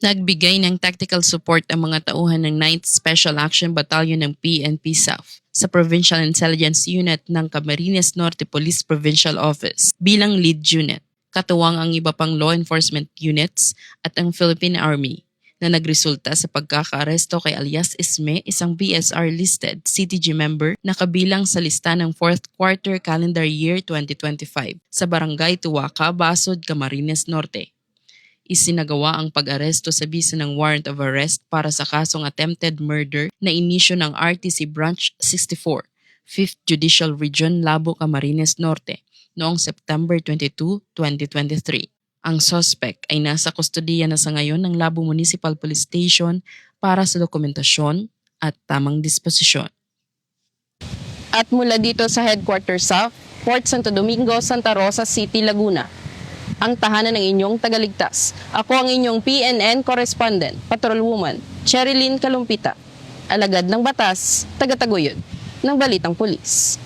Nagbigay ng tactical support ang mga tauhan ng 9th Special Action Battalion ng PNP South sa Provincial Intelligence Unit ng Camarines Norte Police Provincial Office bilang lead unit. Katuwang ang iba pang law enforcement units at ang Philippine Army na nagresulta sa pagkakaaresto kay alias Isme, isang BSR-listed CTG member na kabilang sa lista ng 4th quarter calendar year 2025 sa Barangay Tuwaka, Basod, Camarines Norte. Isinagawa ang pag-aresto sa bisa ng warrant of arrest para sa kasong attempted murder na inisyo ng RTC Branch 64, 5th Judicial Region, Labo, Camarines Norte noong September 22, 2023. Ang suspect ay nasa kustodiya na sa ngayon ng Labo Municipal Police Station para sa dokumentasyon at tamang disposisyon. At mula dito sa Headquarters South, Port Santo Domingo, Santa Rosa City, Laguna, ang tahanan ng inyong tagaligtas. Ako ang inyong PNN correspondent, patrolwoman, Cherilyn Kalumpita, alagad ng batas, taga-taguyod ng Balitang Pulis.